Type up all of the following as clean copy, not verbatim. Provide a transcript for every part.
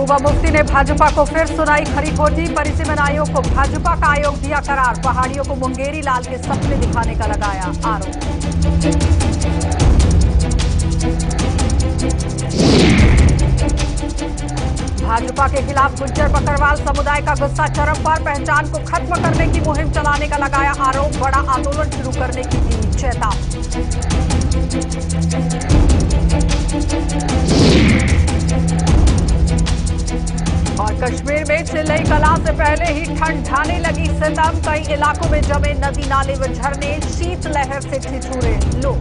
महबूबा मुफ्ती ने भाजपा को फिर सुनाई खरी खोटी। परिसीमन आयोग को भाजपा का आयोग दिया करार। पहाड़ियों को मुंगेरी लाल के सपने दिखाने का लगाया आरोप। भाजपा के खिलाफ गुज्जर बकरवाल समुदाय का गुस्सा चरम पर। पहचान को खत्म करने की मुहिम चलाने का लगाया आरोप। बड़ा आंदोलन शुरू करने की दी चेतावनी। और कश्मीर में चिल्लई कला से पहले ही ठंड ढाने लगी सितम। कई इलाकों में जमे नदी नाले व झरने। शीतलहर से ठिठुरे लोग।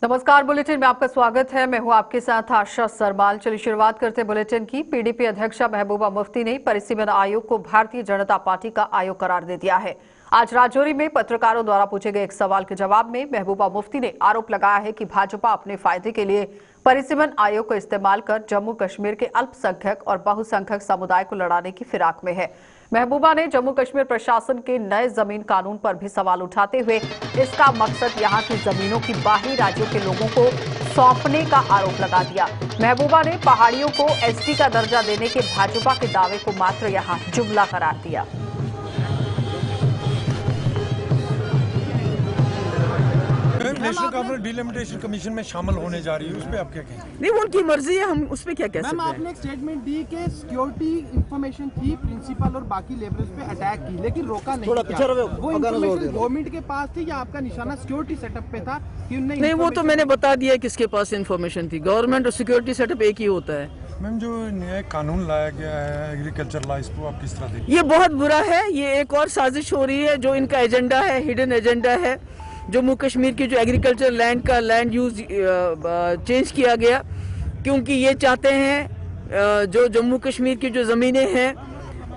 नमस्कार, बुलेटिन में आपका स्वागत है। मैं हूं आपके साथ आशा सरमाल। चलिए शुरुआत करते हैं बुलेटिन की। पीडीपी अध्यक्षा महबूबा मुफ्ती ने परिसीमन आयोग को भारतीय जनता पार्टी का आयोग करार दे दिया है। आज राजौरी में पत्रकारों द्वारा पूछे गए एक सवाल के जवाब में महबूबा मुफ्ती ने आरोप लगाया है कि भाजपा अपने फायदे के लिए परिसीमन आयोग को इस्तेमाल कर जम्मू कश्मीर के अल्पसंख्यक और बहुसंख्यक समुदाय को लड़ाने की फिराक में है। महबूबा ने जम्मू कश्मीर प्रशासन के नए जमीन कानून पर भी सवाल उठाते हुए इसका मकसद यहां की जमीनों की बाहरी राज्यों के लोगों को सौंपने का आरोप लगा दिया। महबूबा ने पहाड़ियों को एसटी का दर्जा देने के भाजपा के दावे को मात्र यहां जुमला करार दिया। नेशनल कॉन्फ्रेंस डिलिमिटेशन कमीशन में शामिल होने जा रही है, उस पर आप क्या कहेंगे? नहीं, वो उनकी मर्जी है, हम उस पर क्या कह सकते हैं। आपने एक स्टेटमेंट दी कि सिक्योरिटी इंफॉर्मेशन थी, प्रिंसिपल और बाकी लेबरर्स पे अटैक की, लेकिन रोका नहीं। थोड़ा पीछे रहो, वो इंफॉर्मेशन गवर्नमेंट के पास थी या आपका निशाना सिक्योरिटी सेटअप पे था? नहीं, वो तो मैंने बता दिया किसके पास इन्फॉर्मेशन थी। गवर्नमेंट और सिक्योरिटी सेटअप एक ही होता है। मैम, जो नया कानून लाया गया है एग्रीकल्चर लॉ, इसको आप किस तरह देखते हैं? ये बहुत बुरा है। ये एक और साजिश हो रही है। जो इनका एजेंडा है, हिडन एजेंडा है। जम्मू कश्मीर की जो एग्रीकल्चर लैंड का लैंड यूज चेंज किया गया, क्योंकि ये चाहते हैं जो जम्मू कश्मीर की जो ज़मीनें हैं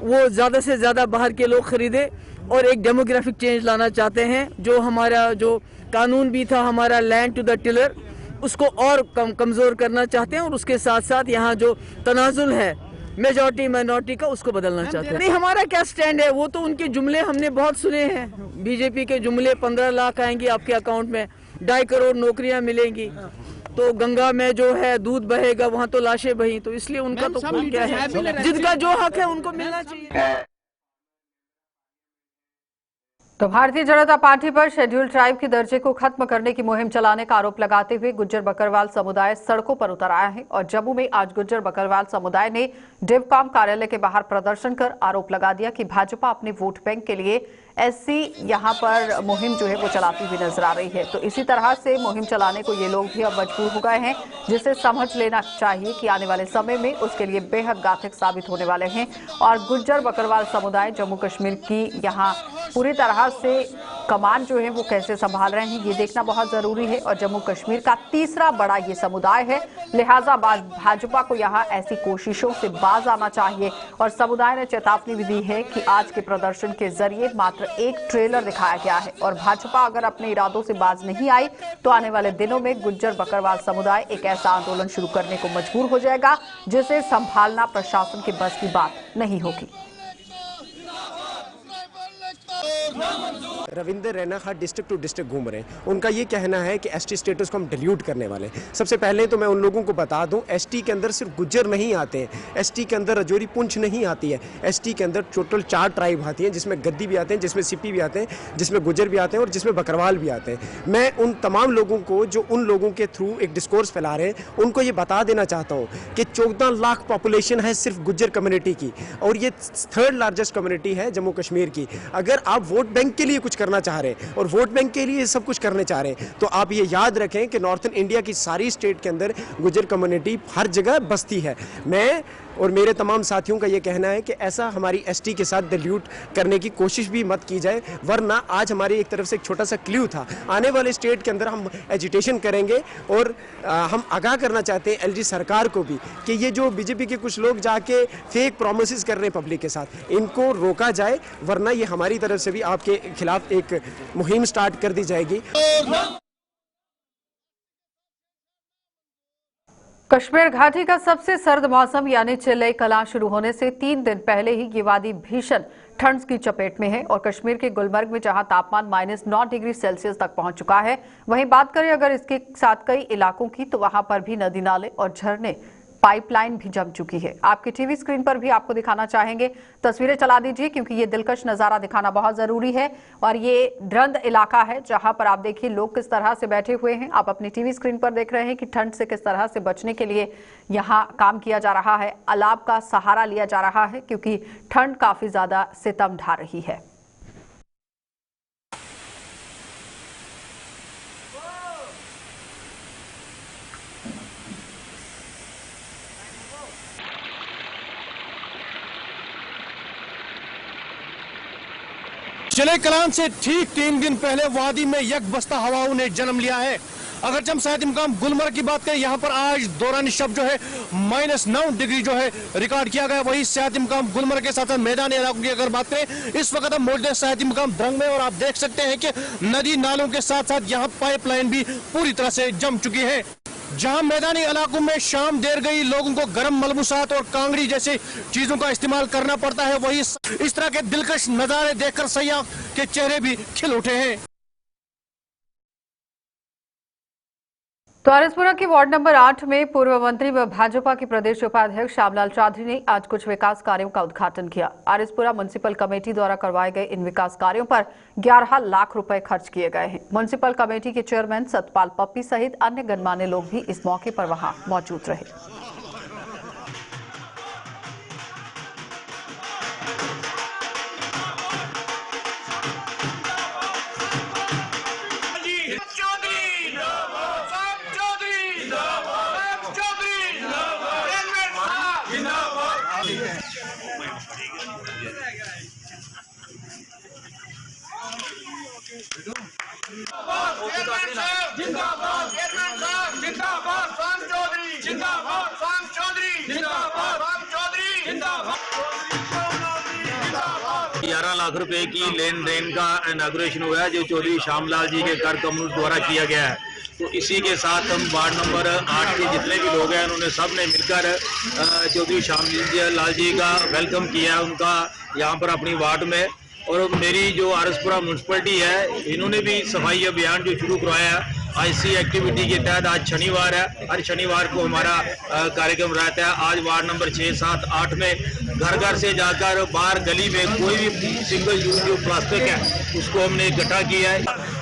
वो ज़्यादा से ज़्यादा बाहर के लोग खरीदे और एक डेमोग्राफिक चेंज लाना चाहते हैं। जो हमारा जो कानून भी था, हमारा लैंड टू द टिलर, उसको और कमज़ोर करना चाहते हैं और उसके साथ साथ यहाँ जो तनाजुल है मेजॉरिटी माइनॉरिटी का, उसको बदलना चाहते हैं। नहीं, हमारा क्या स्टैंड है, वो तो उनके जुमले हमने बहुत सुने हैं। बीजेपी के जुमले 15 लाख आएंगे आपके अकाउंट में, 2.5 करोड़ नौकरियां मिलेंगी, तो गंगा में जो है दूध बहेगा, वहाँ तो लाशें बही। तो इसलिए उनका तो क्या है, जिनका जो हक है उनको मिलना चाहिए। तो भारतीय जनता पार्टी पर शेड्यूल्ड ट्राइब के दर्जे को खत्म करने की मुहिम चलाने का आरोप लगाते हुए गुज्जर बकरवाल समुदाय सड़कों पर उतर आया है। और जम्मू में आज गुज्जर बकरवाल समुदाय ने डिवकॉम कार्यालय के बाहर प्रदर्शन कर आरोप लगा दिया कि भाजपा अपने वोट बैंक के लिए एससी यहां पर मुहिम जो है वो चलाती हुई नजर आ रही है। तो इसी तरह से मुहिम चलाने को ये लोग भी अब मजबूर हो गए हैं, जिसे समझ लेना चाहिए कि आने वाले समय में उसके लिए बेहद घातक साबित होने वाले हैं। और गुज्जर बकरवाल समुदाय जम्मू कश्मीर की यहाँ पूरी तरह से कमान जो है वो कैसे संभाल रहे हैं, ये देखना बहुत जरूरी है। और जम्मू कश्मीर का तीसरा बड़ा ये समुदाय है, लिहाजा भाजपा को यहाँ ऐसी कोशिशों से बाज आना चाहिए। और समुदाय ने चेतावनी भी दी है कि आज के प्रदर्शन के जरिए मात्र एक ट्रेलर दिखाया गया है और भाजपा अगर अपने इरादों से बाज नहीं आई तो आने वाले दिनों में गुज्जर बकरवाल समुदाय एक ऐसा आंदोलन शुरू करने को मजबूर हो जाएगा जिसे संभालना प्रशासन के बस की बात नहीं होगी। Ravindra Raina Khan district to district घूम रहे हैं। उनका ये कहना है कि एसटी स्टेटस को हम डिल्यूट करने वाले हैं। सबसे पहले तो मैं उन लोगों को बता दूं, एसटी के अंदर सिर्फ गुज्जर नहीं आते हैं, एसटी के अंदर राजौरी पुंछ नहीं आती है। एसटी के अंदर टोटल 4 ट्राइब आती हैं, जिसमें गद्दी भी आते हैं, जिसमें सिप्पी भी आते हैं, जिसमें गुज्जर भी आते हैं और जिसमें बकरवाल भी आते हैं। मैं उन तमाम लोगों को जो उन लोगों के थ्रू एक डिस्कोर्स फैला रहे हैं, उनको ये बता देना चाहता हूँ कि 14 लाख पॉपुलेशन है सिर्फ गुज्जर कम्युनिटी की, और ये 3rd लार्जेस्ट कम्युनिटी है जम्मू कश्मीर की। अगर आप वोट बैंक के लिए कुछ करना चाह रहे हैं और वोट बैंक के लिए सब कुछ करने चाह रहे हैं, तो आप ये याद रखें कि नॉर्थन इंडिया की सारी स्टेट के अंदर गुज्जर कम्युनिटी हर जगह बसती है। मैं और मेरे तमाम साथियों का ये कहना है कि ऐसा हमारी एसटी के साथ डिल्यूट करने की कोशिश भी मत की जाए, वरना आज हमारी एक तरफ से एक छोटा सा क्ल्यू था। आने वाले स्टेट के अंदर हम एजिटेशन करेंगे और हम आगाह करना चाहते हैं एलजी सरकार को भी कि ये जो बीजेपी के कुछ लोग जाके फेक प्रोमिसेस कर रहे हैं पब्लिक के साथ, इनको रोका जाए, वरना ये हमारी तरफ से भी आपके खिलाफ एक मुहिम स्टार्ट कर दी जाएगी। कश्मीर घाटी का सबसे सर्द मौसम यानी चिल्लई कलां शुरू होने से 3 दिन पहले ही ये वादी भीषण ठंड की चपेट में है और कश्मीर के गुलमर्ग में जहां तापमान -9 डिग्री सेल्सियस तक पहुंच चुका है, वहीं बात करें अगर इसके साथ कई इलाकों की तो वहां पर भी नदी नाले और झरने पाइपलाइन भी जम चुकी है। आपके टीवी स्क्रीन पर भी आपको दिखाना चाहेंगे, तस्वीरें चला दीजिए क्योंकि ये दिलकश नजारा दिखाना बहुत जरूरी है। और ये ड्रंद इलाका है जहां पर आप देखिए लोग किस तरह से बैठे हुए हैं। आप अपनी टीवी स्क्रीन पर देख रहे हैं कि ठंड से किस तरह से बचने के लिए यहाँ काम किया जा रहा है, अलाव का सहारा लिया जा रहा है क्योंकि ठंड काफी ज्यादा सितम ढा रही है। चिल्लई कलां से ठीक 3 दिन पहले वादी में यकबस्ता हवाओं ने जन्म लिया है। अगर हम शायद मुकाम गुलमर्ग की बात करें, यहाँ पर आज दौरान शब जो है -9 डिग्री जो है रिकॉर्ड किया गया। वही शायद मुकाम गुलमर्ग के साथ साथ मैदानी इलाकों की अगर बात करें, इस वक्त हम मौजूद हैं शायद मुकाम द्रंग में और आप देख सकते हैं कि नदी नालों के साथ साथ यहाँ पाइपलाइन भी पूरी तरह से जम चुकी है। जहां मैदानी इलाकों में शाम देर गई, लोगों को गर्म मलबूसात और कांगड़ी जैसी चीजों का इस्तेमाल करना पड़ता है, वही इस तरह के दिलकश नजारे देखकर सयाह के चेहरे भी खिल उठे हैं। तो आरएसपुरा के वार्ड नंबर 8 में पूर्व मंत्री व भाजपा के प्रदेश उपाध्यक्ष श्यामलाल चौधरी ने आज कुछ विकास कार्यों का उद्घाटन किया। आरएसपुरा म्युनिसिपल कमेटी द्वारा करवाए गए इन विकास कार्यों पर 11 लाख रुपए खर्च किए गए हैं। म्युनिसिपल कमेटी के चेयरमैन सतपाल पप्पी सहित अन्य गणमान्य लोग भी इस मौके पर वहां मौजूद रहे। लाख रुपए की लेन देन का इनॉग्रेशन हुआ है जो चौधरी श्यामलाल जी के कर कम्युनिस्ट द्वारा किया गया है। तो इसी के साथ हम वार्ड नंबर 8 के जितने भी लोग हैं उन्होंने सब ने मिलकर चौधरी श्यामलाल जी का वेलकम किया उनका यहाँ पर अपनी वार्ड में। और मेरी जो आरएसपुरा म्यूनसिपलिटी है, इन्होंने भी सफाई अभियान जो शुरू करवाया है आईसी एक्टिविटी के तहत। आज शनिवार है, हर शनिवार को हमारा कार्यक्रम रहता है। आज वार्ड नंबर 6, 7, 8 में घर घर से जाकर बाहर गली में कोई भी सिंगल यूज जो प्लास्टिक है उसको हमने इकट्ठा किया है।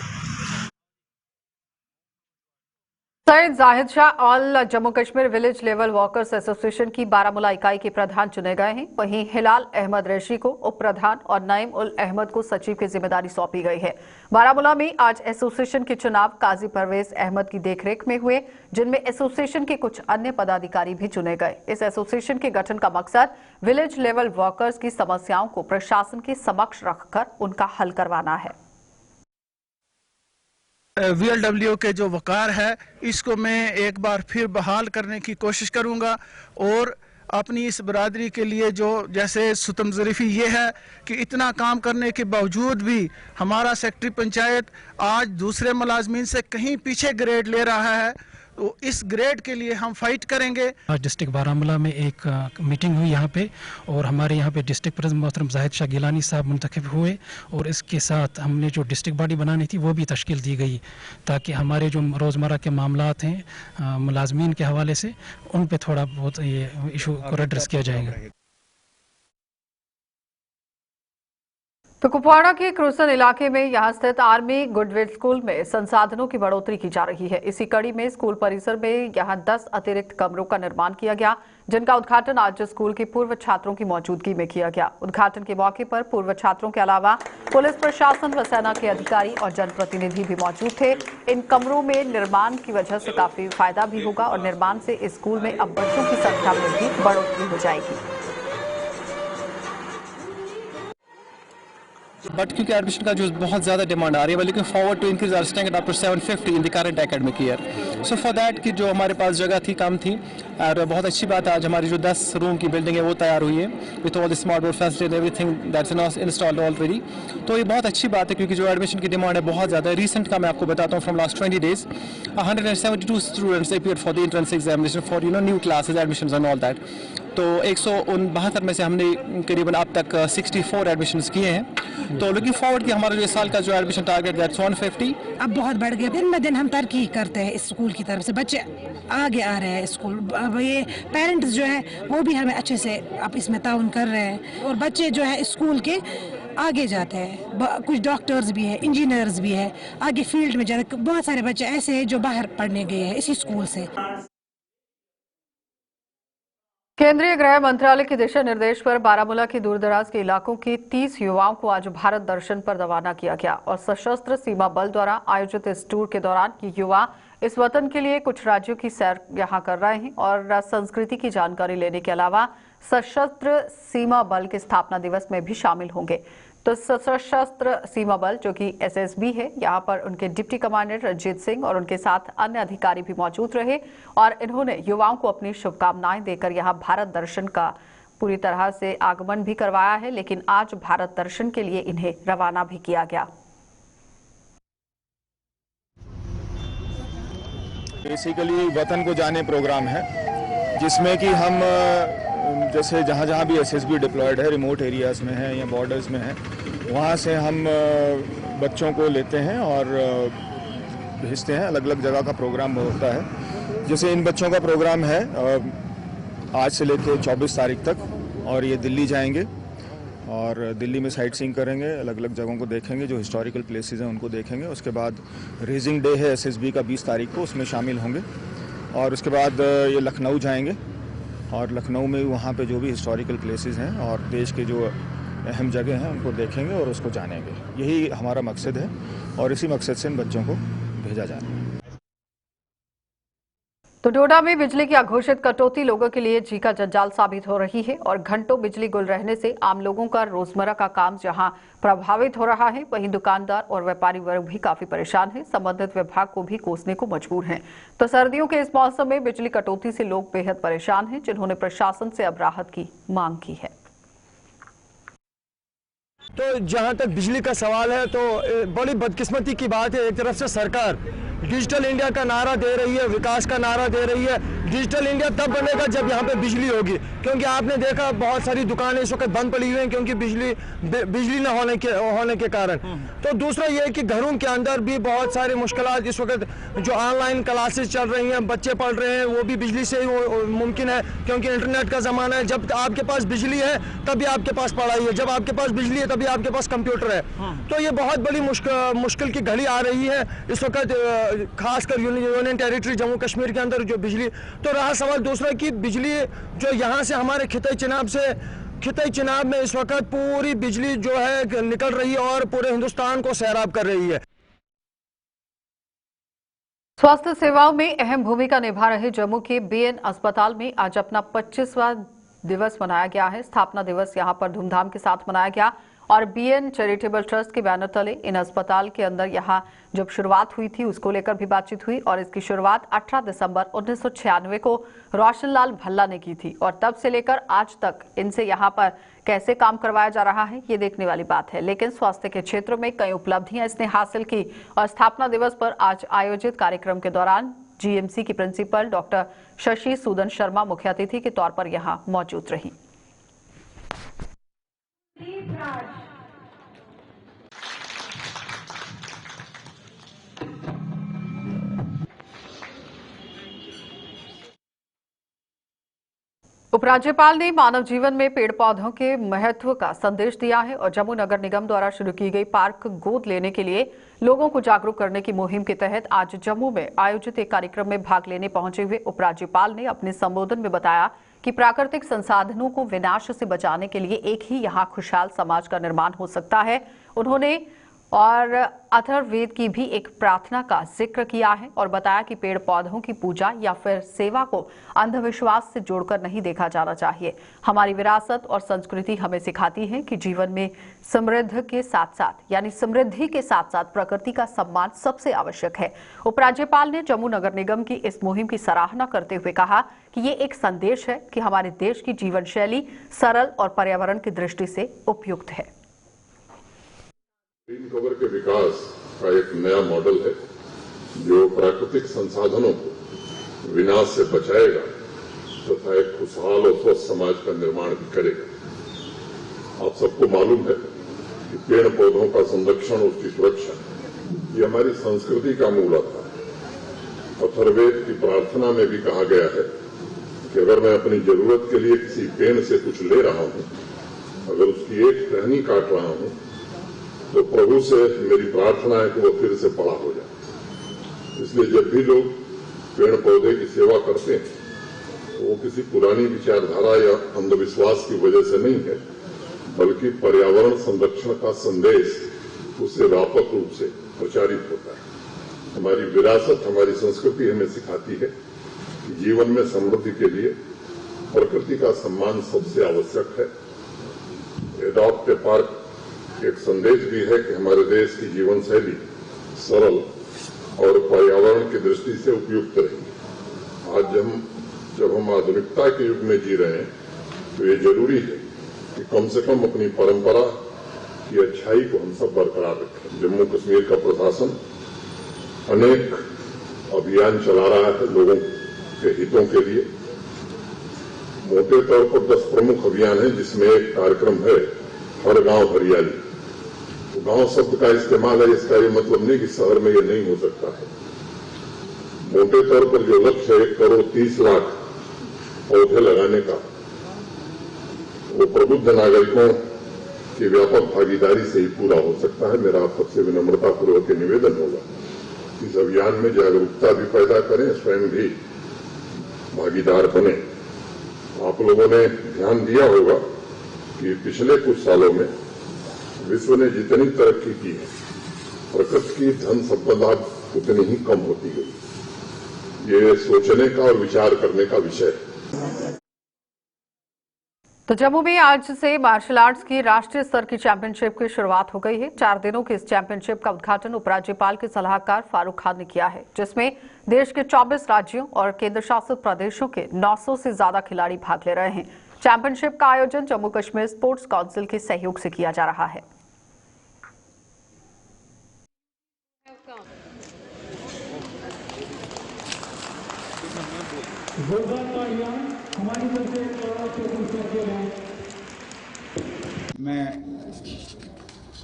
Syed Zahid Shah all Jammu Kashmir village level workers association की बारामूला इकाई के प्रधान चुने गए हैं। वहीं हिलाल अहमद रैशी को उप प्रधान और नईम उल अहमद को सचिव की जिम्मेदारी सौंपी गई है। बारामूला में आज एसोसिएशन के चुनाव काजी परवेज अहमद की देखरेख में हुए, जिनमें एसोसिएशन के कुछ अन्य पदाधिकारी भी चुने गए। इस एसोसिएशन के गठन का मकसद विलेज लेवल वर्कर्स की समस्याओं को प्रशासन के समक्ष रखकर उनका हल करवाना है। VLW के जो वकार है इसको मैं एक बार फिर बहाल करने की कोशिश करूंगा और अपनी इस बरादरी के लिए जो जैसे सुतम ज़रीफ़ी ये है कि इतना काम करने के बावजूद भी हमारा सेक्रेटरी पंचायत आज दूसरे मुलाजमीन से कहीं पीछे ग्रेड ले रहा है, तो इस ग्रेड के लिए हम फाइट करेंगे। आज डिस्ट्रिक्ट बारामूला में एक मीटिंग हुई यहाँ पे और हमारे यहाँ पे डिस्ट्रिक्ट प्रेसिडेंट मोहतरम जाहिद शाह गिलानी साहब मुंतखब हुए और इसके साथ हमने जो डिस्ट्रिक्ट बॉडी बनानी थी वो भी तश्कील दी गई ताकि हमारे जो रोज़मर्रा के मामलात हैं मुलाजमीन के हवाले से उन पे थोड़ा बहुत ये इशू को एड्रेस किया जाएगा। तो कुपवाड़ा के क्रूसन इलाके में यहां स्थित आर्मी गुडविल स्कूल में संसाधनों की बढ़ोतरी की जा रही है। इसी कड़ी में स्कूल परिसर में यहां 10 अतिरिक्त कमरों का निर्माण किया गया, जिनका उद्घाटन आज स्कूल के पूर्व छात्रों की मौजूदगी में किया गया। उद्घाटन के मौके पर पूर्व छात्रों के अलावा पुलिस प्रशासन व सेना के अधिकारी और जनप्रतिनिधि भी मौजूद थे। इन कमरों में निर्माण की वजह से काफी फायदा भी होगा और निर्माण से इस स्कूल में अब बच्चों की संख्या में भी बढ़ोतरी हो जाएगी। बट क्योंकि एडमिशन का जो बहुत ज़्यादा डिमांड आ रही है, we looking forward to increase our standard up to 750 in the current academic year. So for that कि जो हमारे पास जगह थी कम थी, और बहुत अच्छी बात है आज हमारी जो 10 रूम की बिल्डिंग है वो तैयार हुई है with all the smart board facility everything that's installed already. तो ये बहुत अच्छी बात है क्योंकि जो एडमिशन की डिमांड है बहुत ज़्यादा है। रिसेंट का मैं आपको बताता हूँ, from last 20 days 172 students appeared for the entrance examination for new classes admissions and all that. तो 172 में से हमने करीबन अब तक 64 एडमिशन्स किए हैं। तो लुकिंग फॉरवर्ड कि हमारा जो इस साल का जो एडमिशन टारगेट दैट्स 150 अब बहुत बढ़ गया। दिन ब दिन हम तरक्की करते हैं इस स्कूल की तरफ से, बच्चे आगे आ रहे हैं स्कूल। अब ये पेरेंट्स जो है वो भी हमें अच्छे से अब इसमें ताउन कर रहे हैं और बच्चे जो है स्कूल के आगे जाते हैं। कुछ डॉक्टर्स भी है, इंजीनियर्स भी है, आगे फील्ड में जाते। बहुत सारे बच्चे ऐसे हैं जो बाहर पढ़ने गए हैं इसी स्कूल से। केंद्रीय गृह मंत्रालय के दिशा निर्देश पर बारामूला के दूरदराज के इलाकों के 30 युवाओं को आज भारत दर्शन पर रवाना किया गया और सशस्त्र सीमा बल द्वारा आयोजित इस टूर के दौरान ये युवा इस वतन के लिए कुछ राज्यों की सैर यहां कर रहे हैं और संस्कृति की जानकारी लेने के अलावा सशस्त्र सीमा बल के स्थापना दिवस में भी शामिल होंगे। तो सशस्त्र सीमा बल जो कि एसएसबी है, यहाँ पर उनके डिप्टी कमांडर रंजीत सिंह और उनके साथ अन्य अधिकारी भी मौजूद रहे और इन्होंने युवाओं को अपनी शुभकामनाएं देकर यहाँ भारत दर्शन का पूरी तरह से आगमन भी करवाया है। लेकिन आज भारत दर्शन के लिए इन्हें रवाना भी किया गया। बेसिकली वतन को जाने प्रोग्राम है जिसमें कि हम जैसे जहाँ जहाँ भी एसएसबी डिप्लॉयड है, रिमोट एरियाज में है या बॉर्डर्स में है, वहाँ से हम बच्चों को लेते हैं और भेजते हैं। अलग अलग जगह का प्रोग्राम होता है। जैसे इन बच्चों का प्रोग्राम है आज से लेकर 24 तारीख तक और ये दिल्ली जाएंगे और दिल्ली में साइट सीइंग करेंगे, अलग अलग जगहों को देखेंगे, जो हिस्टोरिकल प्लेसेस हैं उनको देखेंगे। उसके बाद रेजिंग डे है एसएसबी का 20 तारीख को, उसमें शामिल होंगे और उसके बाद ये लखनऊ जाएंगे और लखनऊ में वहाँ पे जो भी हिस्टोरिकल प्लेसेस हैं और देश के जो अहम जगह हैं उनको देखेंगे और उसको जानेंगे। यही हमारा मकसद है और इसी मकसद से इन बच्चों को भेजा जा रहा है। तो डोडा में बिजली की अघोषित कटौती लोगों के लिए जी का जंजाल साबित हो रही है और घंटों बिजली गुल रहने से आम लोगों का रोजमर्रा का काम जहां प्रभावित हो रहा है, वहीं दुकानदार और व्यापारी वर्ग भी काफी परेशान है। संबंधित विभाग को भी कोसने को मजबूर हैं। तो सर्दियों के इस मौसम में बिजली कटौती से लोग बेहद परेशान हैं, जिन्होंने प्रशासन से अब राहत की मांग की है। तो जहां तक बिजली का सवाल है तो बड़ी बदकिस्मती की बात है। एक तरफ से सरकार डिजिटल इंडिया का नारा दे रही है, विकास का नारा दे रही है। डिजिटल इंडिया तब बनेगा जब यहाँ पे बिजली होगी, क्योंकि आपने देखा बहुत सारी दुकानें इस वक्त बंद पड़ी हुई हैं क्योंकि बिजली न होने के कारण। तो दूसरा ये है कि घरों के अंदर भी बहुत सारी मुश्किलात इस वक्त, जो ऑनलाइन क्लासेस चल रही हैं, बच्चे पढ़ रहे हैं, वो भी बिजली से ही मुमकिन है क्योंकि इंटरनेट का ज़माना है। जब आपके पास बिजली है तभी आपके पास पढ़ाई है, जब आपके पास बिजली है तभी आपके पास कंप्यूटर है। तो ये बहुत बड़ी मुश्किल की घड़ी आ रही है इस वक्त, खासकर यूनियन टेरिटरी जम्मू कश्मीर के अंदर जो बिजली। तो रहा सवाल दूसरा कि बिजली जो यहाँ से हमारे खिते चिनाब में इस वक्त पूरी बिजली जो है निकल रही है और पूरे हिंदुस्तान को सैराब कर रही है। स्वास्थ्य सेवाओं में अहम भूमिका निभा रहे जम्मू के बीएन अस्पताल में आज अपना 25वां दिवस मनाया गया है। स्थापना दिवस यहां पर धूमधाम के साथ मनाया गया और बीएन चैरिटेबल ट्रस्ट के बैनर तले इन अस्पताल के अंदर यहां जब शुरुआत हुई थी उसको लेकर भी बातचीत हुई और इसकी शुरुआत 18 दिसंबर 1996 को रोशनलाल भल्ला ने की थी और तब से लेकर आज तक इनसे यहां पर कैसे काम करवाया जा रहा है ये देखने वाली बात है। लेकिन स्वास्थ्य के क्षेत्र में कई उपलब्धियां इसने हासिल की और स्थापना दिवस पर आज आयोजित कार्यक्रम के दौरान जीएमसी की प्रिंसिपल डॉक्टर शशि सूदन शर्मा मुख्य अतिथि के तौर पर यहां मौजूद रही। उपराज्यपाल ने मानव जीवन में पेड़ पौधों के महत्व का संदेश दिया है और जम्मू नगर निगम द्वारा शुरू की गई पार्क गोद लेने के लिए लोगों को जागरूक करने की मुहिम के तहत आज जम्मू में आयोजित एक कार्यक्रम में भाग लेने पहुंचे हुए उपराज्यपाल ने अपने संबोधन में बताया कि प्राकृतिक संसाधनों को विनाश से बचाने के लिए एक ही यहाँ खुशहाल समाज का निर्माण हो सकता है। उन्होंने और अथर्ववेद की भी एक प्रार्थना का जिक्र किया है और बताया कि पेड़ पौधों की पूजा या फिर सेवा को अंधविश्वास से जोड़कर नहीं देखा जाना चाहिए। हमारी विरासत और संस्कृति हमें सिखाती है कि जीवन में समृद्धि के साथ साथ प्रकृति का सम्मान सबसे आवश्यक है। उपराज्यपाल ने जम्मू नगर निगम की इस मुहिम की सराहना करते हुए कहा कि ये एक संदेश है कि हमारे देश की जीवन शैली सरल और पर्यावरण की दृष्टि से उपयुक्त है। ग्रीन कवर के विकास का एक नया मॉडल है जो प्राकृतिक संसाधनों को विनाश से बचाएगा तथा एक खुशहाल और स्वस्थ समाज का निर्माण भी करेगा। आप सबको मालूम है कि पेड़ पौधों का संरक्षण और उसकी सुरक्षा ये हमारी संस्कृति का मूल आधार है। अथर्ववेद की प्रार्थना में भी कहा गया है कि अगर मैं अपनी जरूरत के लिए किसी पेड़ से कुछ ले रहा हूं, अगर उसकी एक टहनी काट रहा हूं, तो प्रभु से मेरी प्रार्थना है कि वो फिर से बड़ा हो जाए। इसलिए जब भी लोग पेड़ पौधे की सेवा करते हैं तो वो किसी पुरानी विचारधारा या अंधविश्वास की वजह से नहीं है, बल्कि पर्यावरण संरक्षण का संदेश उससे व्यापक रूप से प्रचारित होता है। हमारी विरासत, हमारी संस्कृति हमें सिखाती है कि जीवन में समृद्धि के लिए प्रकृति का सम्मान सबसे आवश्यक है। एडॉप्ट ए पार्क एक संदेश भी है कि हमारे देश की जीवन शैली सरल और पर्यावरण की दृष्टि से उपयुक्त रही। आज जब हम आधुनिकता के युग में जी रहे हैं तो ये जरूरी है कि कम से कम अपनी परंपरा की अच्छाई को हम सब बरकरार रखें। जम्मू कश्मीर का प्रशासन अनेक अभियान चला रहा है लोगों के हितों के लिए। मोटे तौर पर 10 प्रमुख अभियान हैं, जिसमें एक कार्यक्रम है हर गांव हरियाली। तो गांव शब्द का इस्तेमाल है, इसका ये मतलब नहीं कि शहर में ये नहीं हो सकता है। मोटे तौर पर जो लक्ष्य है 1,30,00,000 पौधे लगाने का, वो प्रबुद्ध नागरिकों की व्यापक भागीदारी से ही पूरा हो सकता है। मेरा आप सबसे विनम्रतापूर्वक निवेदन होगा इस अभियान में जागरूकता भी पैदा करें, स्वयं भी भागीदार बने। आप लोगों ने ध्यान दिया होगा कि पिछले कुछ सालों में विश्व ने जितनी तरक्की की है, प्रकृति की धन संपदा उतनी ही कम होती गई। ये सोचने का और विचार करने का विषय है। तो जम्मू में आज से मार्शल आर्ट्स की राष्ट्रीय स्तर की चैंपियनशिप की शुरुआत हो गई है। 4 दिनों की इस चैंपियनशिप का उद्घाटन उपराज्यपाल के सलाहकार फारूक खान ने किया है, जिसमें देश के 24 राज्यों और केंद्र शासित प्रदेशों के 900 से ज्यादा खिलाड़ी भाग ले रहे हैं। चैंपियनशिप का आयोजन जम्मू कश्मीर स्पोर्ट्स काउंसिल के सहयोग से किया जा रहा है। मैं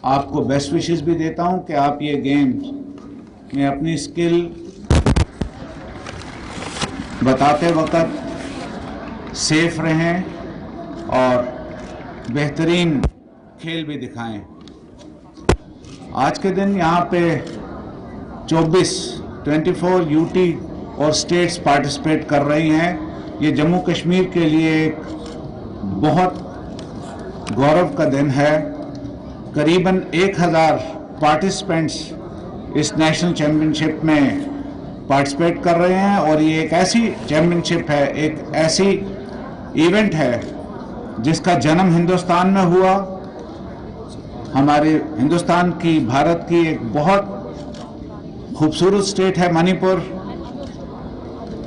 आपको बेस्ट विशेस भी देता हूं कि आप ये गेम्स में अपनी स्किल बताते वक्त सेफ रहें और बेहतरीन खेल भी दिखाएं। आज के दिन यहाँ पे 24 यूटी और स्टेट्स पार्टिसिपेट कर रही हैं। ये जम्मू कश्मीर के लिए एक बहुत गौरव का दिन है। करीबन 1000 पार्टिसिपेंट्स इस नेशनल चैम्पियनशिप में पार्टिसिपेट कर रहे हैं और ये एक ऐसी चैम्पियनशिप है, एक ऐसी इवेंट है जिसका जन्म हिंदुस्तान में हुआ। हमारे हिंदुस्तान की, भारत की एक बहुत खूबसूरत स्टेट है मणिपुर,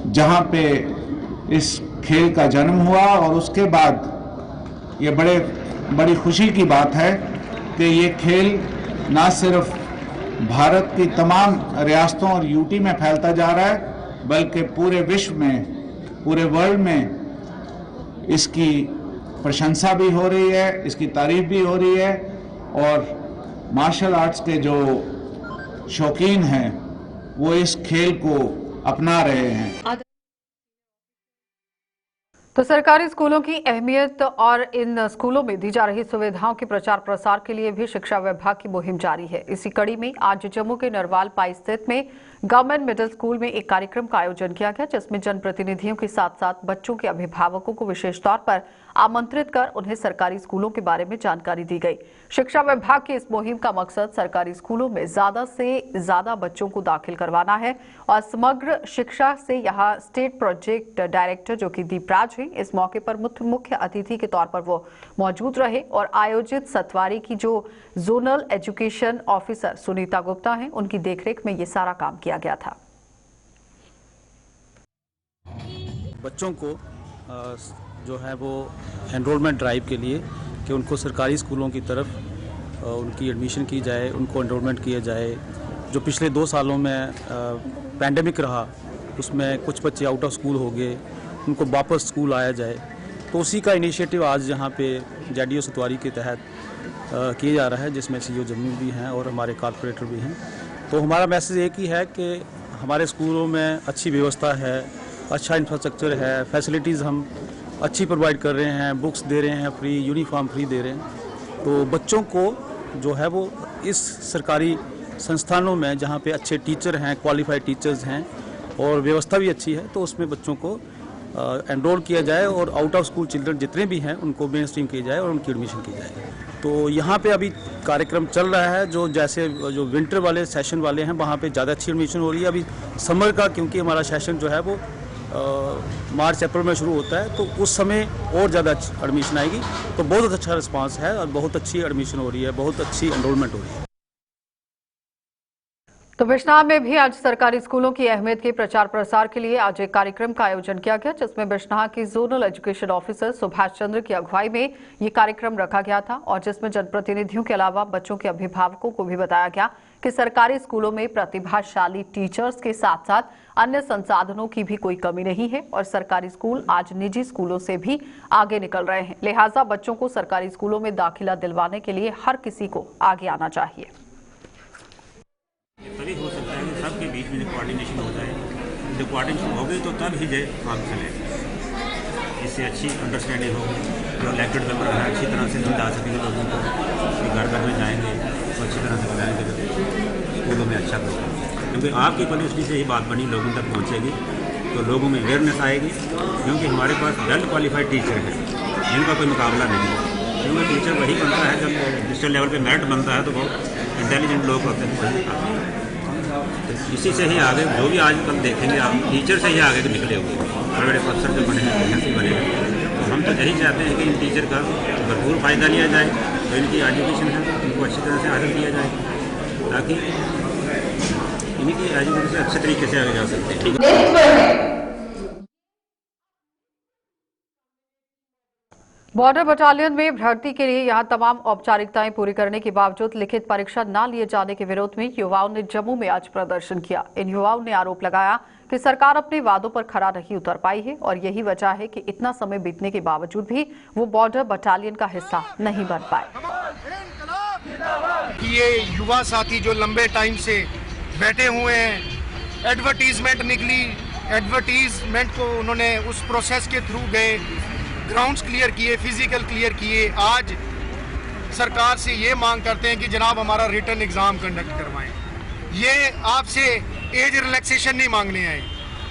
जहां पे इस खेल का जन्म हुआ और उसके बाद ये बड़ी खुशी की बात है कि ये खेल ना सिर्फ भारत की तमाम रियासतों और यूटी में फैलता जा रहा है, बल्कि पूरे विश्व में, पूरे वर्ल्ड में इसकी प्रशंसा भी हो रही है, इसकी तारीफ भी हो रही है और मार्शल आर्ट्स के जो शौकीन हैं वो इस खेल को अपना रहे हैं। तो सरकारी स्कूलों की अहमियत और इन स्कूलों में दी जा रही सुविधाओं के प्रचार प्रसार के लिए भी शिक्षा विभाग की मुहिम जारी है। इसी कड़ी में आज जम्मू के नरवाल पाई स्थित में गवर्नमेंट मिडिल स्कूल में एक कार्यक्रम का आयोजन किया गया, जिसमें जनप्रतिनिधियों के साथ साथ बच्चों के अभिभावकों को विशेष तौर पर आमंत्रित कर उन्हें सरकारी स्कूलों के बारे में जानकारी दी गई। शिक्षा विभाग की इस मुहिम का मकसद सरकारी स्कूलों में ज्यादा से ज्यादा बच्चों को दाखिल करवाना है और समग्र शिक्षा से यहाँ स्टेट प्रोजेक्ट डायरेक्टर जो कि दीपराज हैं, इस मौके पर मुख्य अतिथि के तौर पर वो मौजूद रहे और आयोजित सतवारी की जो zonal education officer Sunita Gupta हैं, उनकी देखरेख में ये सारा काम किया गया था। बच्चों को जो है वो एनरोलमेंट ड्राइव के लिए कि उनको सरकारी स्कूलों की तरफ उनकी एडमिशन की जाए, उनको एनरोलमेंट किया जाए। जो पिछले 2 सालों में पैंडेमिक रहा उसमें कुछ बच्चे आउट ऑफ स्कूल हो गए, उनको वापस स्कूल आया जाए, तो उसी का इनिशिएटिव आज यहाँ पे जेडीओ सतवारी के तहत किया जा रहा है, जिसमें सीईओ जम्मू भी हैं और हमारे कॉर्पोरेटर भी हैं। तो हमारा मैसेज एक ही है कि हमारे स्कूलों में अच्छी व्यवस्था है, अच्छा इंफ्रास्ट्रक्चर है, फैसिलिटीज़ हम अच्छी प्रोवाइड कर रहे हैं, बुक्स दे रहे हैं फ्री, यूनिफॉर्म फ्री दे रहे हैं। तो बच्चों को जो है वो इस सरकारी संस्थानों में जहाँ पे अच्छे टीचर हैं, क्वालिफाइड टीचर्स हैं और व्यवस्था भी अच्छी है, तो उसमें बच्चों को एनरोल किया जाए और आउट ऑफ स्कूल चिल्ड्रन जितने भी हैं उनको मेन स्ट्रीम किया जाए और उनकी एडमिशन की जाए। तो यहाँ पे अभी कार्यक्रम चल रहा है, जो जैसे जो विंटर वाले सेशन वाले हैं वहाँ पे ज़्यादा अच्छी एडमिशन हो रही है। अभी समर का क्योंकि हमारा सेशन जो है वो मार्च अप्रैल में शुरू होता है, तो उस समय और ज़्यादा एडमिशन आएगी। तो बहुत अच्छा रिस्पांस है और बहुत अच्छी एडमिशन हो रही है, बहुत अच्छी एनरोलमेंट हो रही है। तो बिश्नाह में भी आज सरकारी स्कूलों की अहमियत के प्रचार प्रसार के लिए आज एक कार्यक्रम का आयोजन किया गया, जिसमें बिश्नाह की zonal education officer Subhash Chandra की अगुवाई में ये कार्यक्रम रखा गया था और जिसमें जनप्रतिनिधियों के अलावा बच्चों के अभिभावकों को भी बताया गया कि सरकारी स्कूलों में प्रतिभाशाली टीचर्स के साथ साथ अन्य संसाधनों की भी कोई कमी नहीं है और सरकारी स्कूल आज निजी स्कूलों से भी आगे निकल रहे हैं। लिहाजा बच्चों को सरकारी स्कूलों में दाखिला दिलवाने के लिए हर किसी को आगे आना चाहिए। तभी हो सकता है कि सबके बीच में कोऑर्डिनेशन हो जाए। जब कोऑर्डिनेशन हो गई तो तब ही जो काम चले, इससे अच्छी अंडरस्टैंडिंग होगी। जो इलेक्टेड मेंबर है अच्छी तरह से समझा सकेंगे लोगों को, घर घर में जाएंगे तो अच्छी तरह से बताएंगे स्कूलों में अच्छा होगा। क्योंकि आपकी पॉलिसी से ही बात बनी लोगों तक पहुँचेगी तो लोगों में अवेयरनेस आएगी। क्योंकि हमारे पास वेल क्वालिफाइड टीचर हैं जिनका कोई मुकाबला नहीं है। क्योंकि टीचर वही बनता है जब डिस्ट्रिक्ट लेवल पे मेरिट बनता है तो बहुत इंटेलिजेंट लोग होते हैं वही आते हैं। तो इसी से ही आगे जो भी आजकल देखेंगे आप टीचर से ही आगे निकले हुए बड़े बड़े प्रोफेसर जो बने हैं ऐसे बने हैं। तो हम तो यही चाहते हैं कि इन टीचर का भरपूर फ़ायदा लिया जाए, तो इनकी एजुकेशन है उनको अच्छी तरह से हासिल किया जाए ताकि इनकी एजुकेशन से अच्छे तरीके से आगे जा सकते हैं। बॉर्डर बटालियन में भर्ती के लिए यहां तमाम औपचारिकताएं पूरी करने के बावजूद लिखित परीक्षा न लिए जाने के विरोध में युवाओं ने जम्मू में आज प्रदर्शन किया। इन युवाओं ने आरोप लगाया कि सरकार अपने वादों पर खरा नहीं उतर पाई है और यही वजह है कि इतना समय बीतने के बावजूद भी वो बॉर्डर बटालियन का हिस्सा नहीं बन पाए। ये युवा साथी जो लंबे टाइम से बैठे हुए हैं, एडवर्टीजमेंट निकली, एडवर्टीजमेंट को उन्होंने उस प्रोसेस के थ्रू गए, ग्राउंड्स क्लियर किए, फिजिकल क्लियर किए, आज सरकार से ये मांग करते हैं कि जनाब हमारा रिटर्न एग्जाम कंडक्ट करवाएं। ये आपसे एज रिलैक्सेशन नहीं मांगने आए,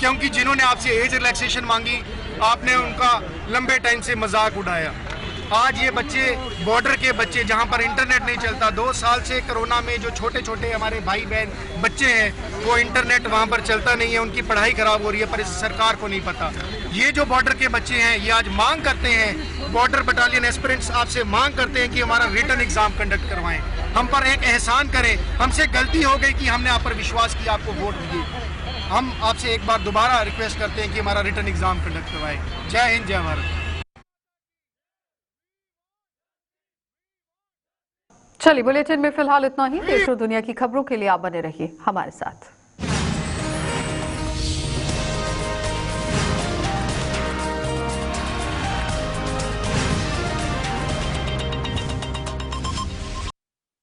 क्योंकि जिन्होंने आपसे एज रिलैक्सेशन मांगी आपने उनका लंबे टाइम से मजाक उड़ाया। आज ये बच्चे, बॉर्डर के बच्चे जहाँ पर इंटरनेट नहीं चलता, 2 साल से कोरोना में जो छोटे छोटे हमारे भाई बहन बच्चे हैं वो इंटरनेट वहाँ पर चलता नहीं है, उनकी पढ़ाई खराब हो रही है, पर इस सरकार को नहीं पता। ये जो बॉर्डर के बच्चे हैं ये आज मांग करते हैं, बॉर्डर बटालियन एस्पिरेंट्स आपसे मांग करते हैं कि हमारा रिटर्न एग्जाम कंडक्ट करवाएं, हम पर एक एहसान करें। हमसे गलती हो गई कि हमने आप पर विश्वास किया, आपको वोट दिए। हम आपसे एक बार दोबारा रिक्वेस्ट करते हैं कि हमारा रिटर्न एग्जाम कंडक्ट करवाएं। जय हिंद, जय भारत। चलिए, बुलेटिन में फिलहाल इतना ही। देश और दुनिया की खबरों के लिए आप बने रहिए हमारे साथ।